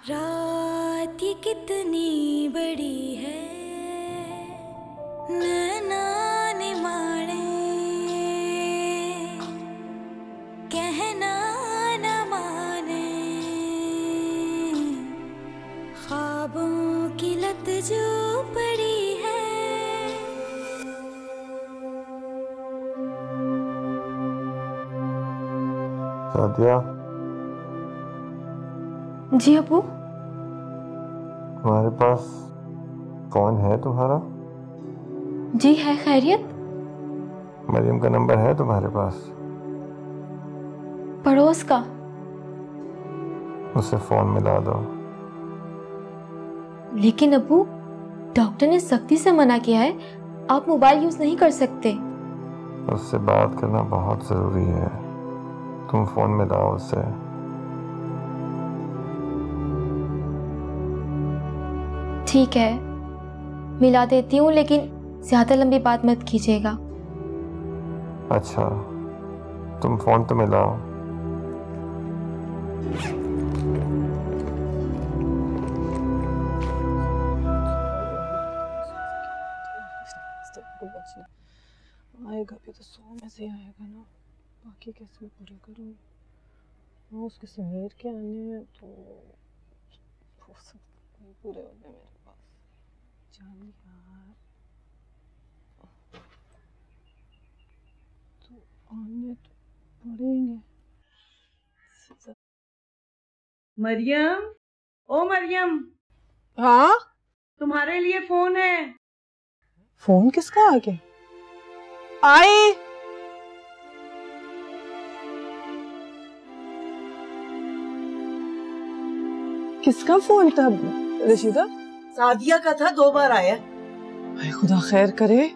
रात ये कितनी बड़ी है, नैना ने मारे कहना न माने, ख्वाबों की लत जो पड़ी है। सादिया। जी अबू। तुम्हारे पास फोन है तुम्हारा? जी है। खैरियत? मरियम का नंबर है तुम्हारे पास? पड़ोस का। उसे फोन मिला दो। लेकिन अबू, डॉक्टर ने सख्ती से मना किया है, आप मोबाइल यूज नहीं कर सकते। उससे बात करना बहुत जरूरी है, तुम फोन मिलाओ उसे। ठीक है, मिला देती हूँ, लेकिन ज्यादा लंबी बात मत कीजिएगा। अच्छा, तुम फोन तो मिलाओ। आएगा भी तो 100 में से आएगा ना, बाकी कैसे मैं पूरा करूँगी? हाँ, उसके समीर के आने हैं तो हो सकता है पूरे हो गए मेरे पास। जान यार, तो आने तो पड़ेंगे। मरियम, ओ मरियम। हाँ, तुम्हारे लिए फोन है। फोन किसका आ गया? आए। किसका फोन था रशीदा? सादिया का था, 2 बार आया। हाय खुदा खैर करे।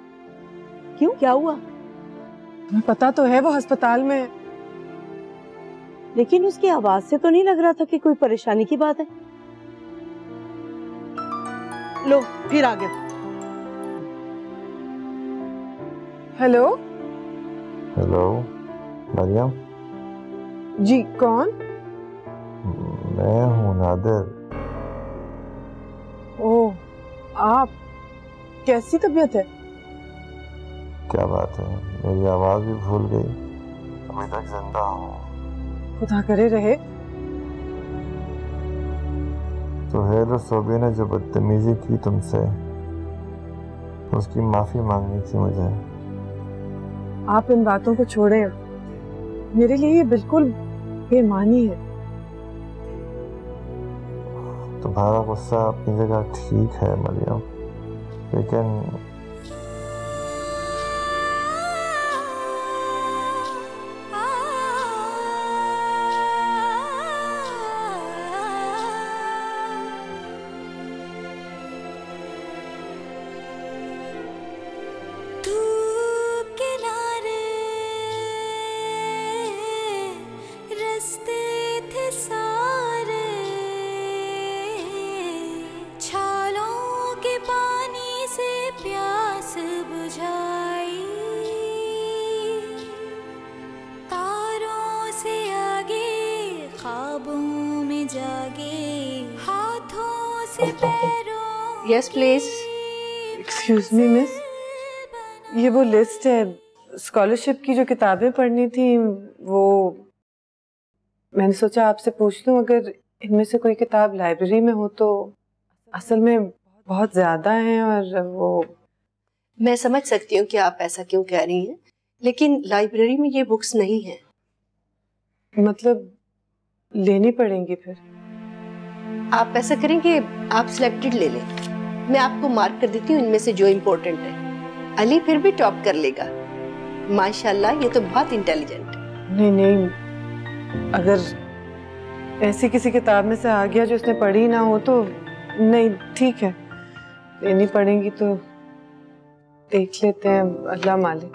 क्यों, क्या हुआ? तुम्हें पता तो है वो अस्पताल में है। लेकिन उसकी आवाज से तो नहीं लग रहा था कि कोई परेशानी की बात है। लो, फिर आ गया। हेलो। हेलो मरियम। जी कौन? मैं हूँ नादिर। ओह, आप? कैसी तबीयत है? क्या बात है, मेरी आवाज भी भूल गई? अभी तक जिंदा हूँ। खुदा करे रहे। सुहेल और सोबी ने जो बदतमीजी की तुमसे, उसकी माफी मांगनी थी मुझे। आप इन बातों को छोड़ें, मेरे लिए ये बिल्कुल बेमानी है। तुम्हारा गुस्सा अपनी जगह ठीक है मरियम, लेकिन yes please. Excuse me miss, ये वो लिस्ट है स्कॉलरशिप की जो किताबें पढ़नी थी, वो मैंने सोचा आपसे पूछ लूं अगर इनमें से कोई किताब लाइब्रेरी में हो तो। असल में बहुत ज्यादा हैं और वो। मैं समझ सकती हूँ कि आप ऐसा क्यों कह रही हैं, लेकिन लाइब्रेरी में ये बुक्स नहीं है। मतलब लेनी पड़ेंगी फिर? आप ऐसा करेंगे, आप सिलेक्टेड ले लें, मैं आपको मार्क कर देती हूँ इनमें से जो इम्पोर्टेंट है। अली फिर भी टॉप कर लेगा, माशाल्लाह ये तो बहुत इंटेलिजेंट है। नहीं नहीं, अगर ऐसी किसी किताब में से आ गया जो उसने पढ़ी ना हो तो नहीं, ठीक है, ये नहीं पढ़ेंगी तो देख लेते हैं, अल्लाह मालिक।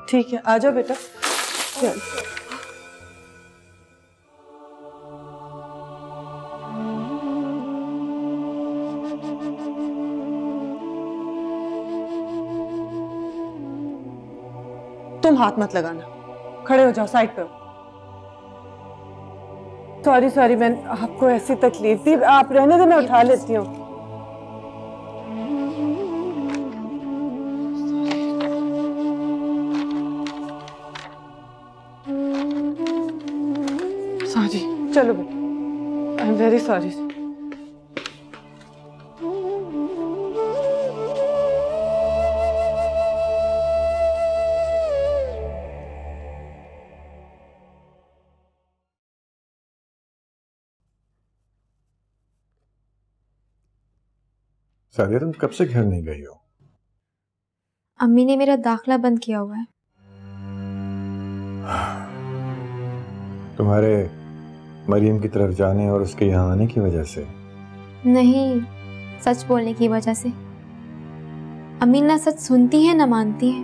ठीक है, आ जाओ बेटा। चल। तुम हाथ मत लगाना, खड़े हो जाओ, साइड पे हो। सॉरी सॉरी, मैं आपको ऐसी तकलीफ दी, आप रहने दो, मैं उठा लेती हूँ। सॉरी, चलो बेटा, I am very sorry. Sadia, तुम कब से घर नहीं गई हो? अम्मी ने मेरा दाखिला बंद किया हुआ है। तुम्हारे मरियम की तरफ जाने और उसके यहाँ आने की वजह से? नहीं, सच बोलने की वजह से। अम्मी ना सच सुनती है ना मानती है।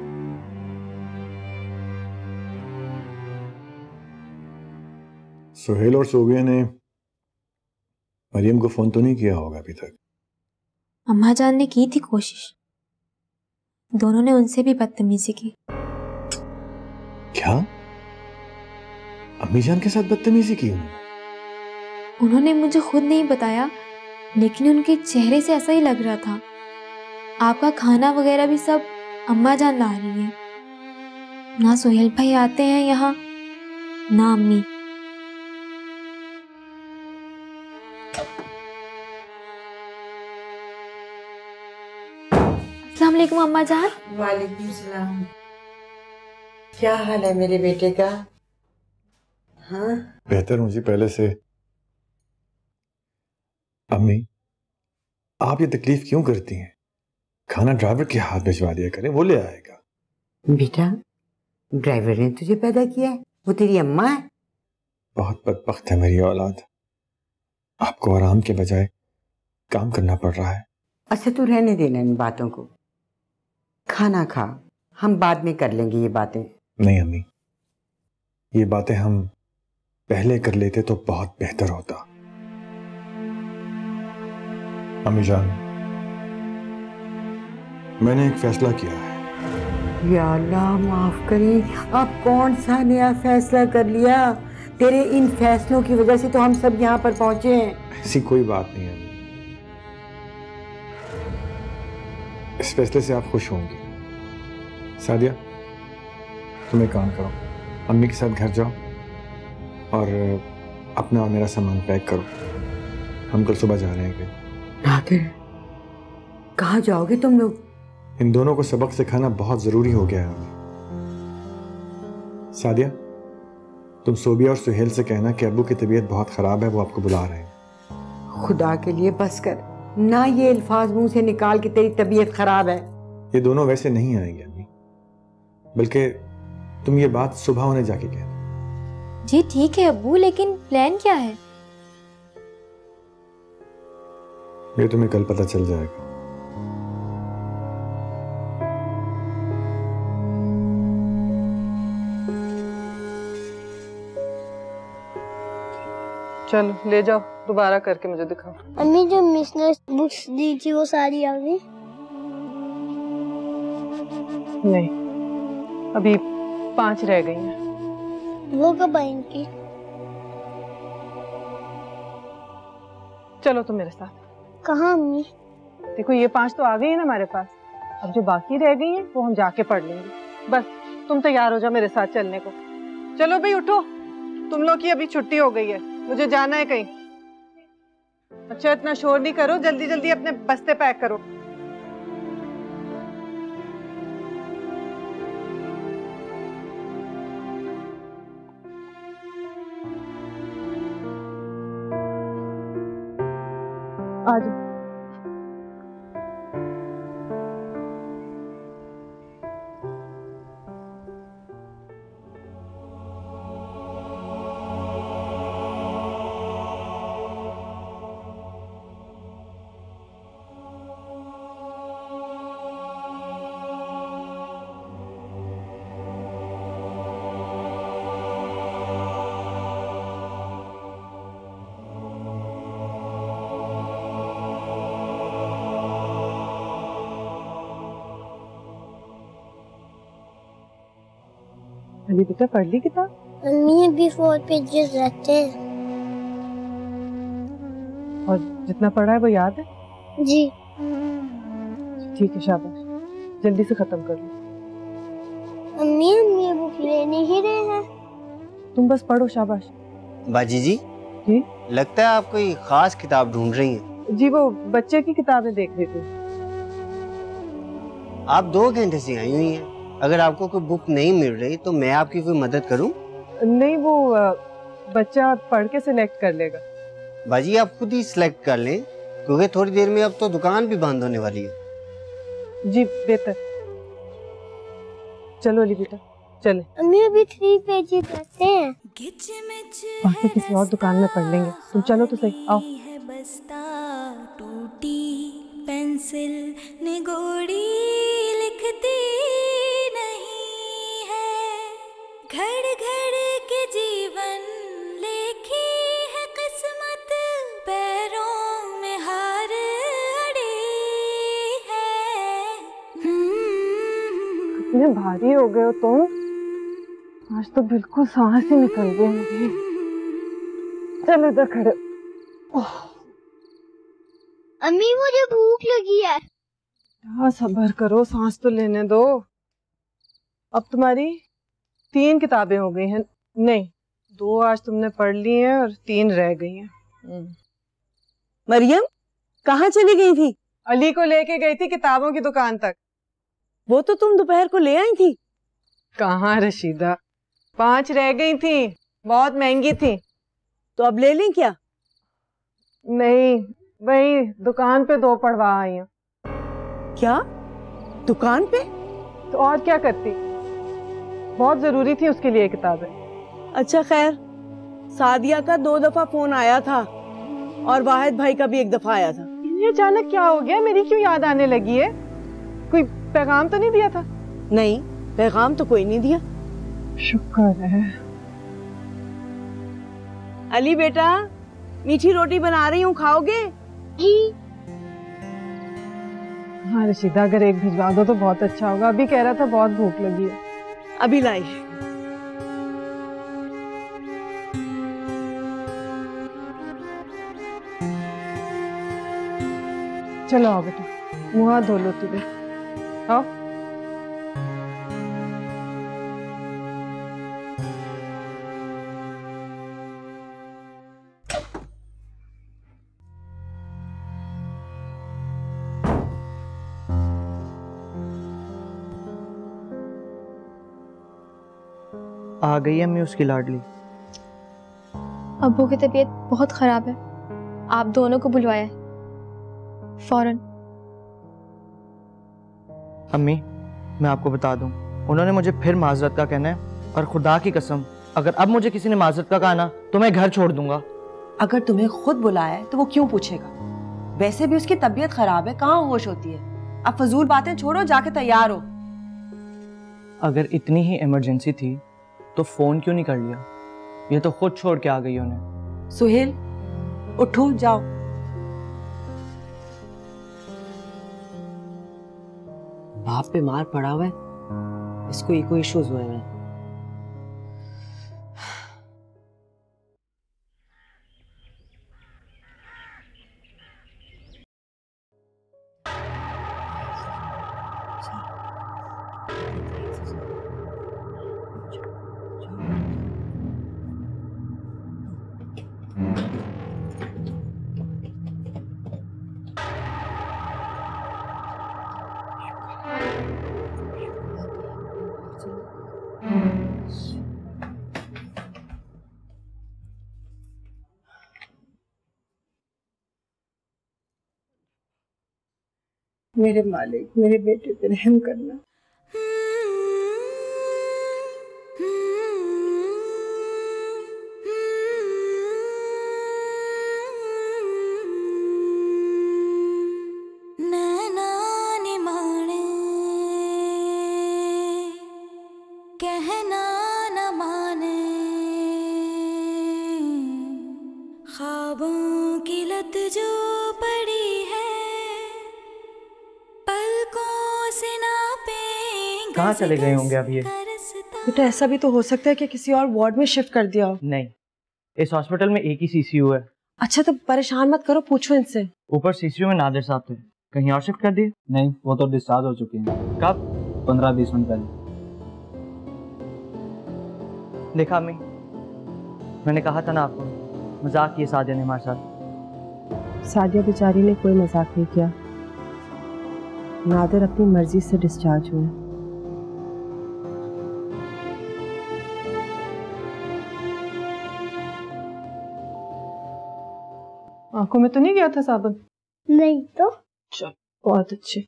सुहेल और सोबिया ने मरियम को फोन तो नहीं किया होगा अभी तक? अम्मा जान ने की थी कोशिश, दोनों ने उनसे भी बदतमीजी की। क्या? अम्मी जान के साथ बदतमीजी की उन्होंने? उन्होंने मुझे खुद नहीं बताया, लेकिन उनके चेहरे से ऐसा ही लग रहा था। आपका खाना वगैरह भी सब अम्मा जान ला रही है। ना सोहेल भाई आते हैं यहाँ, ना अम्मी। अस्सलाम वालेकुम अम्मा जान। वालेकुम सलाम। क्या हाल है मेरे बेटे का? हाँ, बेहतर हूँ जी पहले से। अम्मी, आप ये तकलीफ क्यों करती हैं? खाना ड्राइवर के हाथ भिजवा दिया करें, वो ले आएगा। बेटा, ड्राइवर ने तुझे पैदा किया है, वो तेरी अम्मा है। बहुत बदबख्त है मेरी औलाद, आपको आराम के बजाय काम करना पड़ रहा है। अच्छा, तू रहने देना इन बातों को, खाना खा, हम बाद में कर लेंगे ये बातें। नहीं अम्मी, ये बातें हम पहले कर लेते तो बहुत बेहतर होता। अम्मी जान, मैंने एक फैसला किया है। या अल्लाह माफ करी, अब कौन सा नया फैसला कर लिया? तेरे इन फैसलों की वजह से तो हम सब यहाँ पर पहुंचे हैं। ऐसी कोई बात नहीं है अम्मी, इस फैसले से आप खुश होंगी। सादिया, तुम एक काम करो, अम्मी के साथ घर जाओ और अपना और मेरा सामान पैक करो, हम कल सुबह जा रहे हैं। नादिर, कहाँ जाओगे तुम लोग? इन दोनों को सबक सिखाना बहुत जरूरी हो गया है अम्मी। सादिया, तुम सोबिया और सुहेल से कहना कि अब्बू की तबीयत बहुत खराब है, वो आपको बुला रहे हैं। खुदा के लिए बस कर, ना ये अल्फाज मुंह से निकाल के तेरी तबीयत खराब है। ये दोनों वैसे नहीं आएंगे अम्मी, बल्कि तुम ये बात सुबह उन्हें जाके कहना। जी ठीक है अब्बू, लेकिन प्लान क्या है? ये तुम्हें कल पता चल जाएगा। चलो ले जाओ, दोबारा करके मुझे दिखाओ। अम्मी, जो मिस ने बुक्स दी थी वो सारी आ गई? नहीं, अभी 5 रह गई हैं। वो कब आएंगी? चलो तुम मेरे साथ। कहाँ अम्मी? देखो, ये 5 तो आ गई है ना हमारे पास, अब जो बाकी रह गई हैं वो हम जाके पढ़ लेंगे। बस तुम तैयार हो जाओ मेरे साथ चलने को। चलो भाई उठो, तुम लोग की अभी छुट्टी हो गई है, मुझे जाना है कहीं। अच्छा, इतना शोर नहीं करो, जल्दी जल्दी अपने बस्ते पैक करो। आ जाओ। अली बेटा पढ़ ली किताब? मम्मी अभी 4 पेजेस रहते हैं। और जितना पढ़ा है वो याद है? जी। ठीक है, शाबाश, जल्दी से खत्म कर लो। मम्मी हम ये बुक ले नहीं रहे हैं। तुम बस पढ़ो, शाबाश। बाजी जी जी, लगता है आप कोई खास किताब ढूंढ रही हैं। जी वो बच्चे की किताबें देख रही थी। आप 2 घंटे से आई हुई हैं। अगर आपको कोई बुक नहीं मिल रही तो मैं आपकी कोई मदद करूं? नहीं, वो बच्चा पढ़ के सिलेक्ट कर लेगा। बाजी आप खुद ही सिलेक्ट कर लें, क्योंकि थोड़ी देर में अब तो दुकान भी बंद होने वाली है। जी बेहतर। चलो अली बेटा चले। मम्मी अभी 3 पेजेस रहते हैं। बाकी किसी और दुकान में पढ़ लेंगे, तुम चलो तो सही, आओ। टूटी पेंसिल निगोड़ी लिखती नहीं है, घड़ घड़ के जीवन लेखी है किस्मत, पैरों में हार अड़ी है। इतने भारी हो गए हो तुम, आज तो बिल्कुल सांस ही निकल गई मेरी। चलो इधर खड़े। अम्मी मुझे भूख लगी है। हाँ सब्र करो, सांस तो लेने दो। अब तुम्हारी 3 किताबें हो गई हैं। नहीं, 2 आज तुमने पढ़ ली हैं और 3 रह गई हैं। मरियम कहाँ चली गई थी? अली को लेके गई थी किताबों की दुकान तक। वो तो तुम दोपहर को ले आई थी। कहाँ रशीदा, 5 रह गई थी, बहुत महंगी थी। तो अब ले लें क्या? नहीं, वही दुकान पे 2 पढ़वा आई हूँ। क्या दुकान पे? तो और क्या करती, बहुत जरूरी थी उसके लिए किताबें। अच्छा खैर, सादिया का 2 दफा फोन आया था और वाहिद भाई का भी 1 दफा आया था। ये अचानक क्या हो गया, मेरी क्यों याद आने लगी है? कोई पैगाम तो नहीं दिया था? नहीं, पैगाम तो कोई नहीं दिया। शुक्र है। अली बेटा मीठी रोटी बना रही हूँ, खाओगे? जी। हाँ रशीदा, अगर 1 भिजवा दो तो बहुत अच्छा होगा। अभी कह रहा था बहुत भूख लगी है। अभी लाई। चलो आओ बेटा, मुँह हाथ धो लो तुझे, आओ। आ गई अम्मी उसकी लाडली। अब्बू की तबीयत बहुत खराब है, आप दोनों को बुलवाया है फौरन। अम्मी मैं आपको बता दूं, उन्होंने मुझे फिर माजरत का कहना है, और खुदा की कसम अगर अब मुझे किसी ने माजरत का कहा ना तो मैं घर छोड़ दूंगा। अगर तुम्हें खुद बुलाया है तो वो क्यों पूछेगा? वैसे भी उसकी तबीयत खराब है, कहाँ होश होती है। अब फजूल बातें छोड़ो, जाके तैयार हो। अगर इतनी ही इमरजेंसी थी तो फोन क्यों नहीं कर लिया? ये तो खुद छोड़ के आ गई उन्हें। सुहेल उठो, जाओ। बाप बीमार पड़ा हुआ है, इसको इको इश्यूज हुए हैं। मेरे मालिक, मेरे बेटे पे रहम करना। कहना न माने, ख्वाबों की लत जो पड़ी है, पलकों से नापें। कहाँ चले गए होंगे अभी ये? बेटा ऐसा भी तो हो सकता है कि किसी और वार्ड में शिफ्ट कर दिया हो। नहीं, इस हॉस्पिटल में एक ही सीसीयू है। अच्छा तो परेशान मत करो, पूछो इनसे। ऊपर सीसीयू में नादिर साहब थे, कहीं और शिफ्ट कर दिए? नहीं, वो तो डिस्चार्ज हो चुके हैं। कब? 15-20 मिनट पहले। देखा अम्मी, मैंने कहा था ना आपको, मजाक किया सादिया ने हमारे साथ। सादिया बेचारी ने कोई मजाक नहीं किया। नादिर अपनी मर्जी से डिस्चार्ज हुए। आंखों में तो नहीं गया था साबुन? नहीं तो। चल बहुत अच्छे।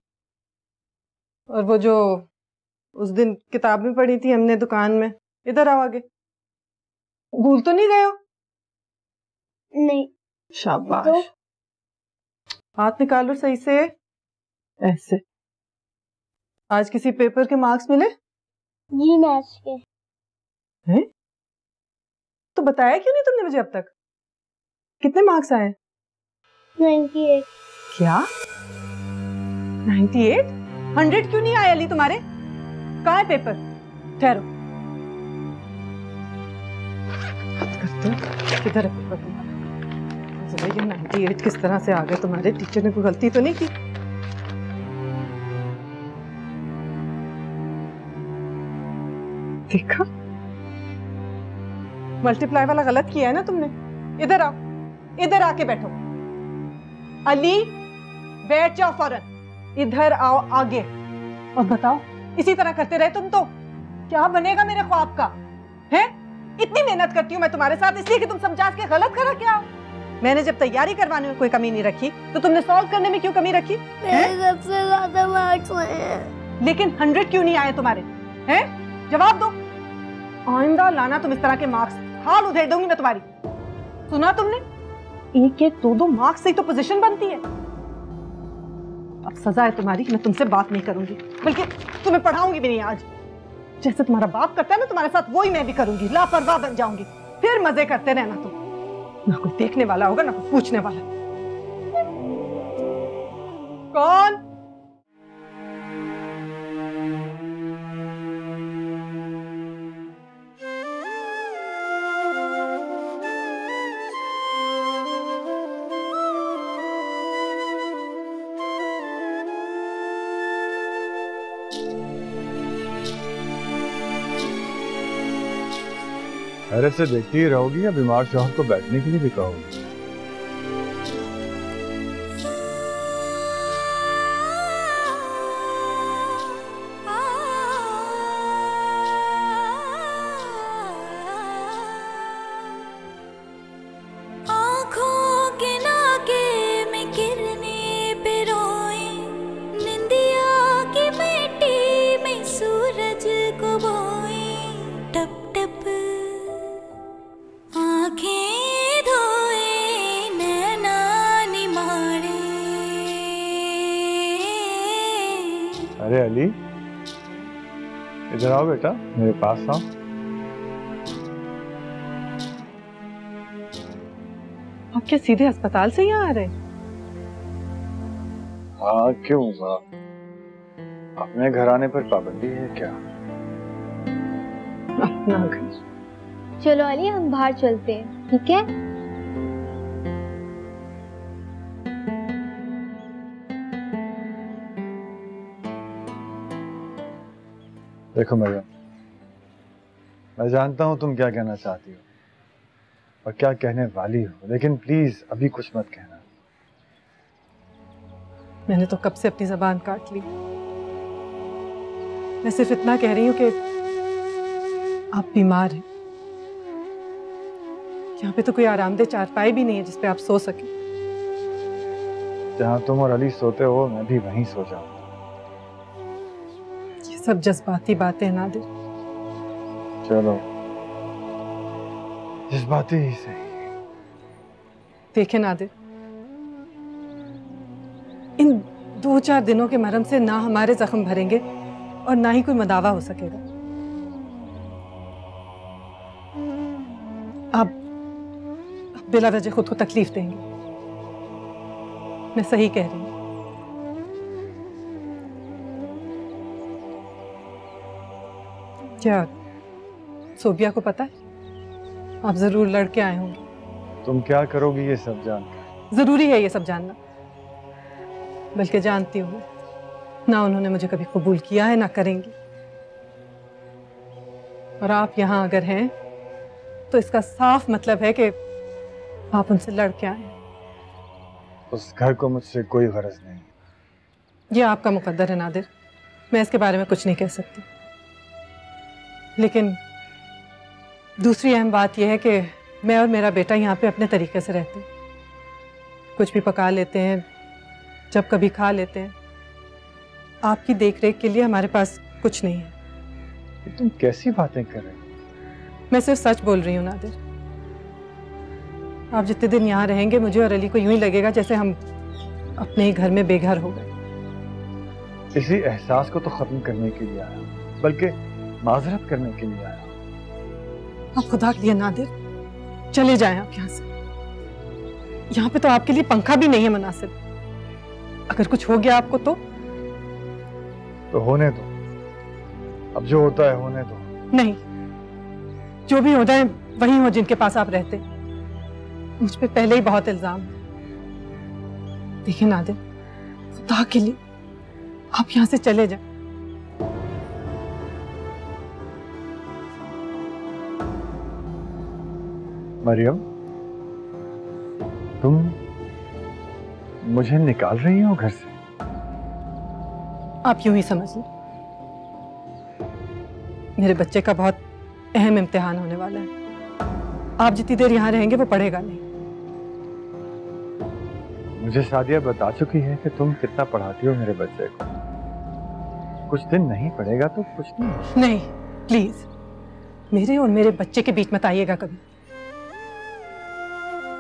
और वो जो उस दिन किताबें पढ़ी थी हमने दुकान में, इधर आओ आगे। भूल तो नहीं गए हो? नहीं। शाबाश। तो? हाथ निकालो सही से, ऐसे। आज किसी पेपर के मार्क्स मिले? जी मैथ्स के। हैं? तो बताया क्यों नहीं तुमने मुझे अब तक? कितने मार्क्स आए? 98। क्या? 98? 100 क्यों नहीं आए अली तुम्हारे? कहाँ है पेपर? ठहरो। किधर है पेपर तुम्हारा? ये 98 किस तरह से आ गए तुम्हारे? टीचर ने कोई गलती तो नहीं की? देखा, मल्टीप्लाई वाला गलत किया है ना तुमने। इधर आओ, इधर आके बैठो। अली बैठ जाओ फौरन। इधर आओ आगे और बताओ, इसी तरह करते रहे तुम तो क्या बनेगा मेरे ख्वाब का? हैं? इतनी मेहनत करती हूँ मैं तुम्हारे साथ, इसलिए कि तुम समझा के गलत करा क्या? मैंने जब तैयारी करवाने में कोई कमी नहीं रखी तो तुमने सॉल्व करने में क्यों कमी रखी? मेरे सबसे ज्यादा मार्क्स आए हैं। लेकिन 100 क्यों नहीं आए तुम्हारे? हैं? जवाब दो। आइंदा लाना तुम इस तरह के मार्क्स, हाल उधेड़ दूंगी मैं तुम्हारी। सुना तुमने? 1-1, 2-2 मार्क्स से ही तो पोजीशन बनती है। अब सजा है तुम्हारी, मैं तुमसे बात नहीं करूंगी, बल्कि तुम्हें पढ़ाऊंगी भी नहीं आज। जैसे तुम्हारा बाप करता है ना तुम्हारे साथ, वही मैं भी करूंगी। लापरवाह बन जाऊंगी, फिर मजे करते रहना तुम। ना कोई देखने वाला होगा ना कोई पूछने वाला। कौन? अरे से देखती ही रहोगी या बीमार शौहर को बैठने के लिए भी कहोगी? आँखों के नाके में गिरने पे रोए, निंदिया की मिट्टी में सूरज को बोए, टप टप आँखें धोए, नैना निमाड़े। अरे अली, इधर आओ बेटा, मेरे पास आओ। आप क्या सीधे अस्पताल से यहाँ आ रहे? हाँ क्यों हुआ? अपने घर आने पर पाबंदी है क्या? अपना घर। चलो अली हम बाहर चलते हैं, ठीक है? देखो मरियम, मैं जानता हूँ तुम क्या कहना चाहती हो और क्या कहने वाली हो, लेकिन प्लीज अभी कुछ मत कहना। मैंने तो कब से अपनी जबान काट ली। मैं सिर्फ इतना कह रही हूँ कि आप बीमार हैं। यहाँ पे तो कोई आरामदेह चारपाई भी नहीं है जिसपे आप सो सके। जहाँ तुम और अली सोते हो मैं भी वहीं सो जाऊँ। ये सब जज्बाती बातें नादिर। चलो जज्बाती ही सही। देखे नादिर, इन 2-4 दिनों के मरहम से ना हमारे जख्म भरेंगे और ना ही कोई मदावा हो सकेगा। आप बिला वजह खुद को तकलीफ देंगे। मैं सही कह रही हूँ। क्या सोबिया को पता है आप जरूर लड़के आए होंगे। तुम क्या करोगी ये सब जान? जरूरी है ये सब जानना, बल्कि जानती हूँ ना उन्होंने मुझे कभी कबूल किया है ना करेंगी। और आप यहाँ अगर हैं तो इसका साफ मतलब है कि आप उनसे लड़ के आए। उस घर को मुझसे कोई गरज नहीं। ये आपका मुकद्दर है नादिर, मैं इसके बारे में कुछ नहीं कह सकती। लेकिन दूसरी अहम बात यह है कि मैं और मेरा बेटा यहाँ पे अपने तरीके से रहते हैं। कुछ भी पका लेते हैं, जब कभी खा लेते हैं। आपकी देखरेख के लिए हमारे पास कुछ नहीं है। तुम कैसी बातें कर रहे हो? मैं सिर्फ सच बोल रही हूँ नादिर। आप जितने दिन यहाँ रहेंगे मुझे और अली को यूं ही लगेगा जैसे हम अपने ही घर में बेघर हो गए। इसी एहसास को तो खत्म करने के लिए आया, बल्कि माजरत करने के लिए आया। आप खुदा के लिए नादिर चले जाएं आप यहाँ से। यहाँ पे तो आपके लिए पंखा भी नहीं है मुनासिब। अगर कुछ हो गया आपको तो होने दो। अब जो होता है होने दो। नहीं, जो भी हो जाए वही हो जिनके पास आप रहते। मुझ पे पहले ही बहुत इल्जाम है। देखिए नादिर, खुदा के लिए आप यहाँ से चले जाएं। मरियम, तुम मुझे निकाल रही हो घर से? आप यूं ही समझ लो, मेरे बच्चे का बहुत अहम इम्तिहान होने वाला है। आप जितनी देर यहाँ रहेंगे वो पढ़ेगा नहीं। मुझे सादिया बता चुकी है कि तुम कितना पढ़ाती हो मेरे बच्चे को। कुछ दिन नहीं पढ़ेगा तो कुछ नहीं। नहीं, प्लीज मेरे और मेरे बच्चे के बीच मत आइएगा कभी।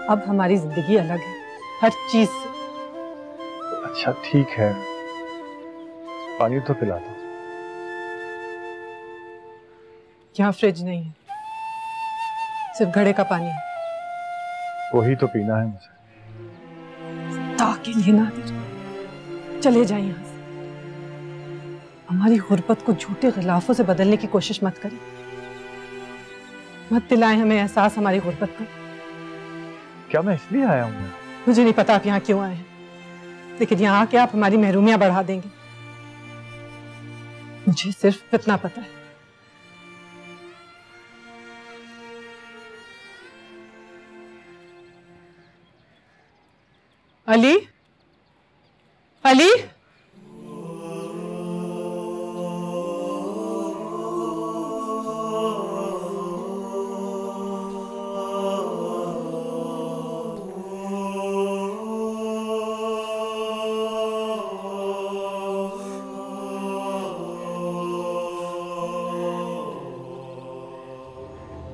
अब हमारी जिंदगी अलग है हर चीज से। अच्छा ठीक है, पानी तो पिला दो। यहाँ फ्रिज नहीं है, सिर्फ घड़े का पानी है। वही तो पीना है मुझे। ताकि लिए नादिर चले जाए यहाँ से। हमारी गुर्बत को झूठे खिलाफों से बदलने की कोशिश मत करें। मत दिलाएं हमें एहसास हमारी गुर्बत का। क्या मैं इसलिए आया हूँ? मुझे नहीं पता आप यहाँ क्यों आए हैं, लेकिन यहाँ आके आप हमारी महरूमियां बढ़ा देंगे। मुझे सिर्फ इतना पता है। अली, अली,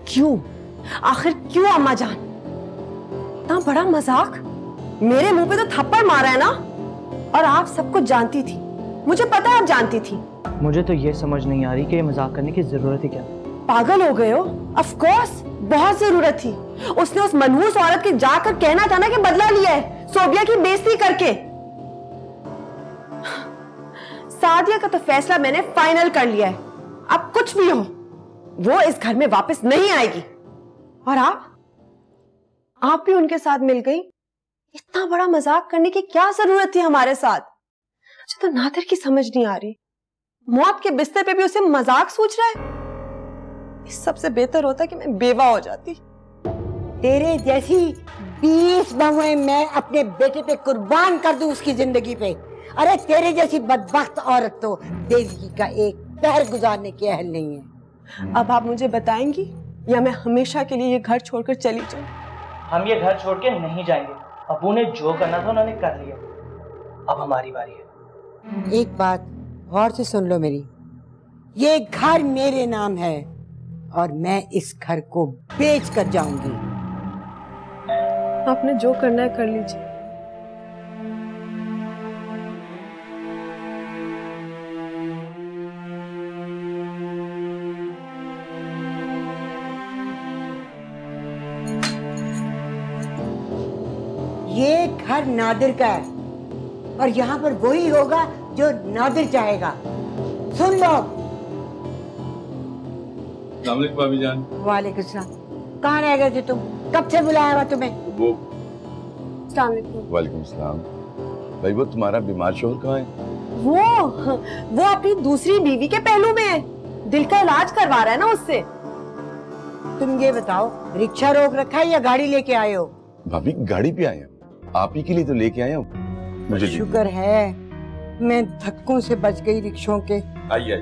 क्यों? आखिर क्यों अम्मा जान? इतना बड़ा मजाक? मेरे मुंह पे तो थप्पड़ मारा है ना। और आप सब कुछ जानती थी, मुझे पता है आप जानती थी। मुझे तो ये समझ नहीं आ रही कि ये मजाक करने की जरूरत है क्या? पागल हो गए हो? ऑफ कोर्स बहुत जरूरत थी। उसने उस मनहूस औरत के जाकर कहना था ना कि बदला लिया है सोबिया की बेइज्जती करके। सादिया का तो फैसला मैंने फाइनल कर लिया है। अब कुछ भी हो वो इस घर में वापस नहीं आएगी। और आप भी उनके साथ मिल गई। इतना बड़ा मजाक करने की क्या जरूरत थी हमारे साथ? मुझे तो नादिर की समझ नहीं आ रही। मौत के बिस्तर पे भी उसे मजाक सूझ रहा है। इस सबसे बेहतर होता कि मैं बेवा हो जाती। तेरे जैसी 20 बहुएं मैं अपने बेटे पे कुर्बान कर दूं उसकी जिंदगी पे। अरे तेरे जैसी बदबख्त औरत तो जिंदगी का एक पहर गुजारने के अहल नहीं है। अब आप मुझे बताएंगी या मैं हमेशा के लिए ये घर छोड़कर चली जाऊं? हम ये घर छोड़ के नहीं जाएंगे। अबू ने जो करना था उन्होंने कर लिया, अब हमारी बारी है। एक बात गौर से सुन लो मेरी, ये घर मेरे नाम है और मैं इस घर को बेच कर जाऊंगी। आपने जो करना है कर लीजिए। ये घर नादिर का है और यहाँ पर वही होगा जो नादिर चाहेगा। सुन लो, अस्सलाम वालेकुम भाभी जान। वालेकुम सलाम। कहाँ रह गए थे तुम? कब से बुलाया हुआ तुम्हें? वो वालेकुम सलाम। भाई वो तुम्हारा बीमार शोहर कहाँ है? वो अपनी दूसरी बीवी के पहलू में है, दिल का इलाज करवा रहा है ना उससे। तुम ये बताओ, रिक्शा रोक रखा है या गाड़ी लेके आए हो? भाभी गाड़ी पे आए हैं, आप ही के लिए तो लेके आया हूँ। मुझे शुक्र है मैं धक्कों से बच गई रिक्शों के। आइए।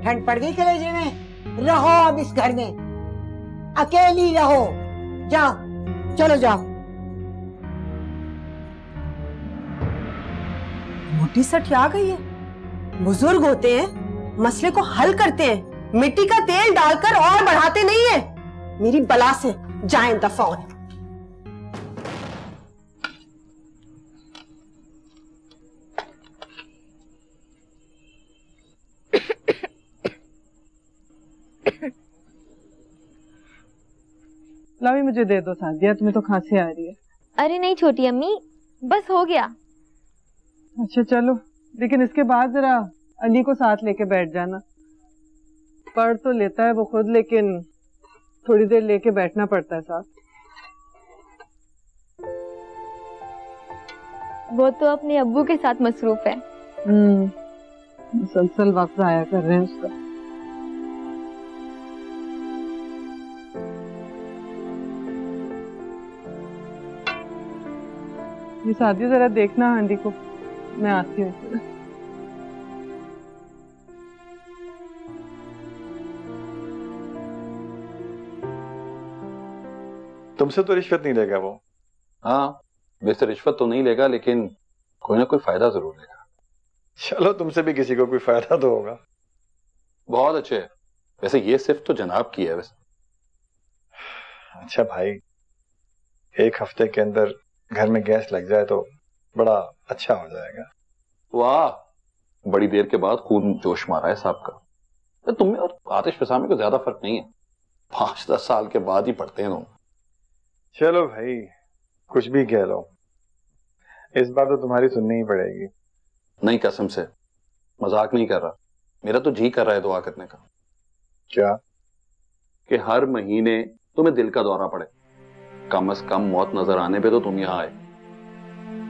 ठंड पड़ गई कलेजे में? रहो अब इस घर में, अकेली रहो। जाओ, चलो जाओ। मोटी सठिया गई है। बुजुर्ग होते हैं, मसले को हल करते हैं, मिट्टी का तेल डालकर और बढ़ाते नहीं है। मेरी बला से जाएं दफा होने। लावी मुझे दे दो सादिया, तुम्हें तो खांसी आ रही है। अरे नहीं छोटी अम्मी, बस हो गया। अच्छा चलो, लेकिन इसके बाद जरा अली को साथ लेके बैठ जाना। पढ़ तो लेता है वो खुद, लेकिन थोड़ी देर लेके बैठना पड़ता है साथ। वो तो अपने अब्बू के साथ मसरूफ है। मुसलसल वक्त आया कर रहे हैं उसका। ये शादी जरा देखना हांडी को, मैं आती हूँ। तुमसे तो रिश्वत नहीं लेगा वो। हाँ, वैसे रिश्वत तो नहीं लेगा, लेकिन कोई ना कोई फायदा जरूर लेगा। चलो, तुमसे भी किसी को कोई फायदा तो होगा। बहुत अच्छे। वैसे ये सिर्फ तो जनाब की है वैसे। अच्छा भाई, एक हफ्ते के अंदर घर में गैस लग जाए तो बड़ा अच्छा हो जाएगा। वाह, बड़ी देर के बाद खून जोश मारा है साहब का। तुम्हें और आतिश फसामी को ज्यादा फर्क नहीं है, 5-10 साल के बाद ही पढ़ते हैं दोनों। चलो भाई, कुछ भी कह लो, इस बार तो तुम्हारी सुननी ही पड़ेगी। नहीं, कसम से मजाक नहीं कर रहा। मेरा तो जी कर रहा है दुआ करने का। क्या? कि हर महीने तुम्हें दिल का दौरा पड़े, कम से कम मौत नजर आने पे तो तुम यहाँ आए,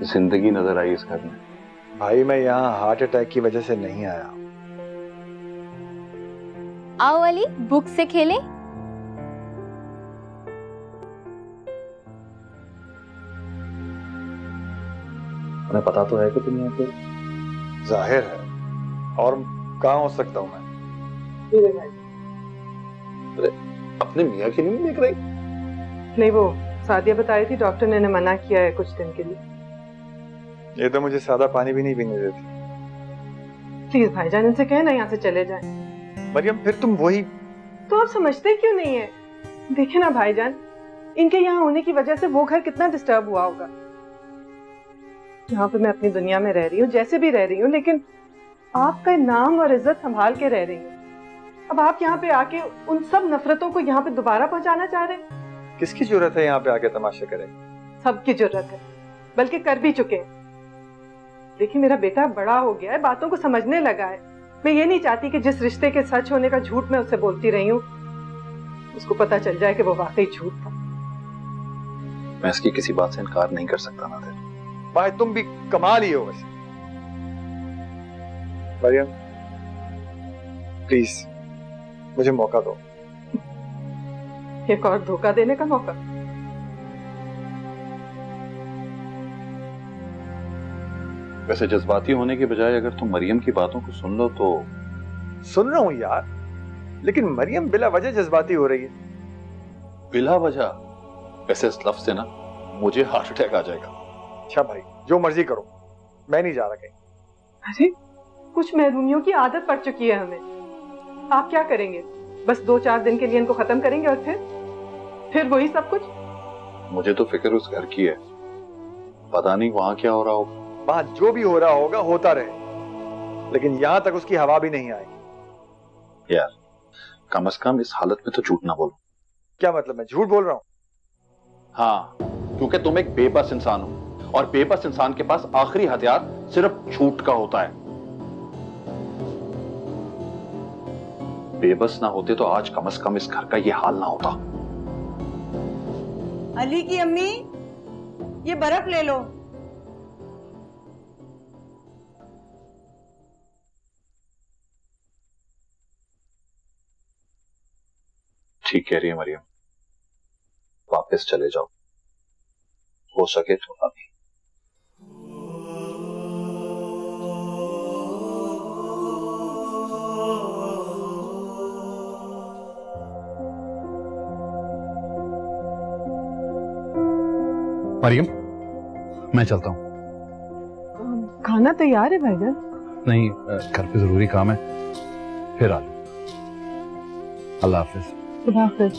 जिंदगी नजर आई इस घर में। भाई मैं यहाँ हार्ट अटैक की वजह से नहीं आया। आओ अली, बुक से खेलें। तुम्हें पता तो है कि तुम यहाँ पे? जाहिर है, और कहाँ हो सकता हूँ मैं? अरे अपने मियाँ की नहीं देख रही? नहीं, वो सादिया बताई थी, डॉक्टर ने मना किया है कुछ दिन के लिए। ये तो मुझे सादा पानी भी नहीं पीने देती। प्लीज भाईजान, इनसे कहना यहाँ से चले जाएं। मरियम, फिर तुम वही। तो आप समझते क्यों नहीं है? देखे ना भाईजान, इनके यहाँ होने की वजह से वो घर कितना डिस्टर्ब हुआ होगा। यहाँ पे मैं अपनी दुनिया में रह रही हूँ, जैसे भी रह रही हूँ, लेकिन आपका नाम और इज्जत संभाल के रह रही हूँ। अब आप यहाँ पे आके उन सब नफरतों को यहाँ पे दोबारा पहुंचाना चाह रहे हैं। किसकी जरूरत है यहाँ पे आके तमाशे करें? सबकी जरूरत है, बल्कि कर भी चुके हैं। देखिए, मेरा बेटा बड़ा हो गया है, बातों को समझने लगा है। मैं ये नहीं चाहती कि जिस रिश्ते के सच होने का झूठ मैं उससे बोलती रही हूँ, उसको पता चल जाए कि वो वाकई झूठ था। मैं इसकी किसी बात से इनकार नहीं कर सकता ना। भाई तुम भी कमाल ही हो वैसे। मरियम प्लीज मुझे मौका दो। एक और धोखा देने का मौका? वैसे जज्बाती होने के बजाय अगर तुम मरियम की बातों को सुन लो तो। सुन रहा हूं यार, लेकिन मरियम बिला वजह जज्बाती हो रही है। बिला वजह? वैसे इस लफ्ज से ना मुझे हार्ट अटैक आ जाएगा। अच्छा भाई, जो मर्जी करो, मैं नहीं जा रहा कहीं। अरे कुछ महरूमियों की आदत पड़ चुकी है हमें। आप क्या करेंगे? बस 2-4 दिन के लिए इनको खत्म करेंगे और फिर वही सब कुछ? मुझे तो फिक्र उस घर की है, पता नहीं वहां क्या हो रहा होगा। वहां जो भी हो रहा होगा होता रहे, लेकिन यहां तक उसकी हवा भी नहीं आएगी। यार कम से कम इस हालत में तो झूठ ना बोलो। क्या मतलब मैं झूठ बोल रहा हूं? हाँ, क्योंकि तुम एक बेबस इंसान हो और बेबस इंसान के पास आखिरी हथियार सिर्फ झूठ का होता है। बेबस ना होते तो आज कम से कम इस घर का ये हाल ना होता। अली की अम्मी, ये बर्फ ले लो। ठीक कह रही है मरियम, वापस चले जाओ, हो सके तो अभी। मरियम, मैं चलता हूँ। खाना तैयार है भाईजान? नहीं, घर पे जरूरी काम है, फिर आ जाओ। अल्लाह हाफिज। खुदा हाफिज।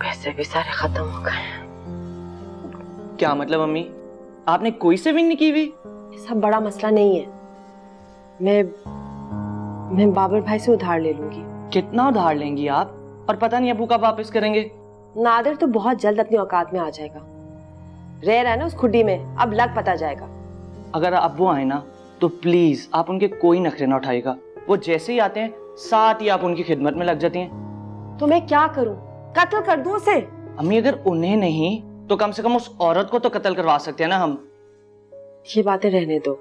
पैसे भी सारे खत्म हो गए। क्या मतलब अम्मी, आपने कोई सेविंग नहीं की हुई? सब बड़ा मसला नहीं है। मैं बाबर भाई से उधार ले लूंगी। कितना उधार लेंगी आप? और पता नहीं अबू कब वापस करेंगे। नादिर तो बहुत जल्द अपनी औकात में आ जाएगा। रह रहा है ना उस खुड्डी में, अब लग पता जाएगा। अगर अब वो आए ना तो प्लीज आप उनके कोई नखरे ना उठाइएगा। वो जैसे ही आते हैं साथ ही आप उनकी खिदमत में लग जाती हैं। तो मैं क्या करूं? कत्ल कर दूं उसे? अम्मी अगर उन्हें नहीं तो कम से कम उस औरत को तो कत्ल करवा सकते हैं ना हम। ये बातें रहने दो।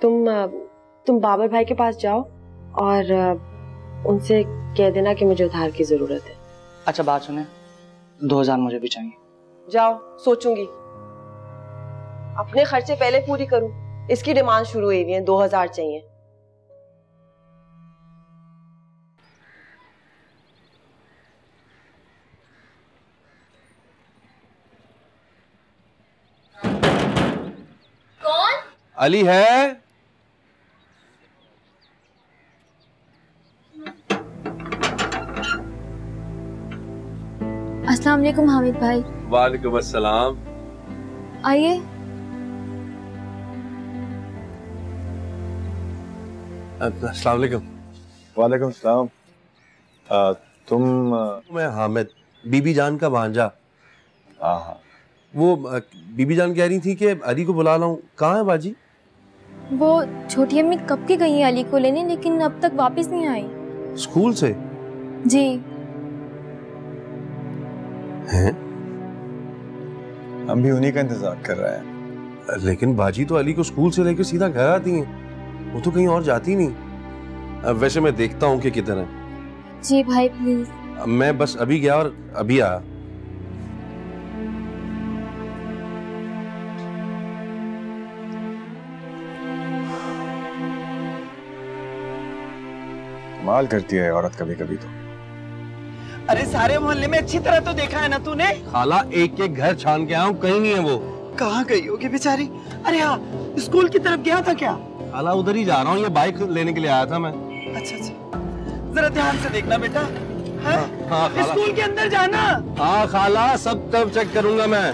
तुम बाबर भाई के पास जाओ और उनसे कह देना कि मुझे उधार की जरूरत है। अच्छा बात सुने, 2000 मुझे भी चाहिए। जाओ, सोचूंगी। अपने खर्चे पहले पूरी करूं, इसकी डिमांड शुरू हुई है। 2000 चाहिए। कौन? अली है? अस्सलाम वालेकुम हामिद भाई। वालेकुम अस्सलाम। आइए। अस्सलाम वालेकुम। वालेकुम सलाम। तुम? मैं हामिद, बीबी जान का भांजा। हाँ। वो बीबी जान कह रही थी कि अली को बुला लाऊं। कहाँ है बाजी? वो छोटी अम्मी कब की गई है अली को लेने, लेकिन अब तक वापस नहीं आई। स्कूल से? जी। हैं? हम भी उन्हीं का इंतजार कर रहे हैं। लेकिन बाजी तो अली को स्कूल से लेकर सीधा घर आती हैं, वो तो कहीं और जाती नहीं। वैसे मैं देखता हूँ कि किधर है। जी भाई प्लीज। मैं बस अभी गया और अभी आया। कमाल करती है औरत कभी कभी तो। अरे सारे मोहल्ले में अच्छी तरह तो देखा है ना तूने? खाला एक एक घर छान के आया हूँ, कहीं नहीं है वो। कहाँ गई होगी बेचारी? अरे हाँ, स्कूल की तरफ गया था क्या? खाला उधर ही जा रहा हूँ, ये बाइक लेने के लिए आया था मैं। अच्छा, जरा ध्यान से देखना बेटा। हाँ खाला। स्कूल के अंदर जाना। हाँ खाला, सब तब चेक करूंगा मैं।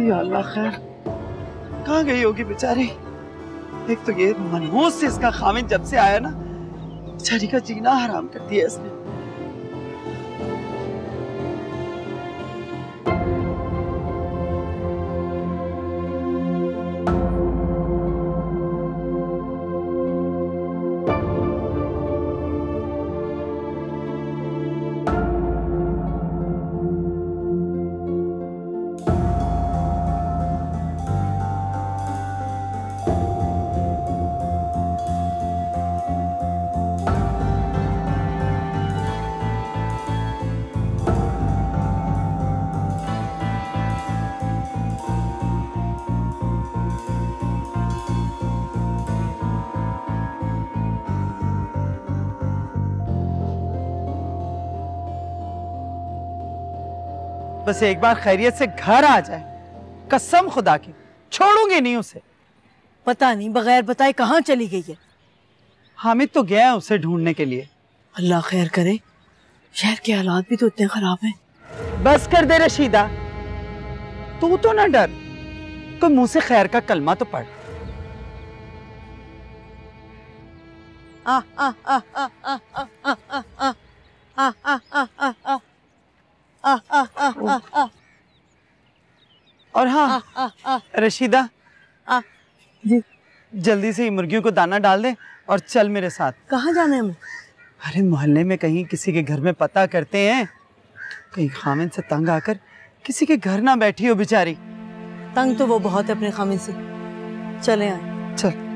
या अल्लाह खैर, कहाँ गई होगी बेचारी? एक तो ये मनहूस से इसका खामिद जब से आया ना, बेचारी का जीना हराम कर दिया इसने। बस एक बार खैरियत से घर आ जाए, कसम खुदा की छोड़ूंगी नहीं उसे। पता नहीं बगैर बताए कहाँ चली गई है। हामिद तो गया है उसे ढूंढने के लिए। अल्लाह खैर करे, शहर के हालात भी तो इतने खराब हैं। बस कर दे रशीदा, तू तो ना डर, कोई मुंह से खैर का कलमा तो पढ़। और हाँ रशीदा, जल्दी से मुर्गियों को दाना डाल दे और चल मेरे साथ। कहाँ जाना है हमें? अरे मोहल्ले में कहीं किसी के घर में पता करते हैं, कहीं खामिन से तंग आकर किसी के घर ना बैठी हो बेचारी। तंग तो वो बहुत है अपने खामिन से। चले आए। चल।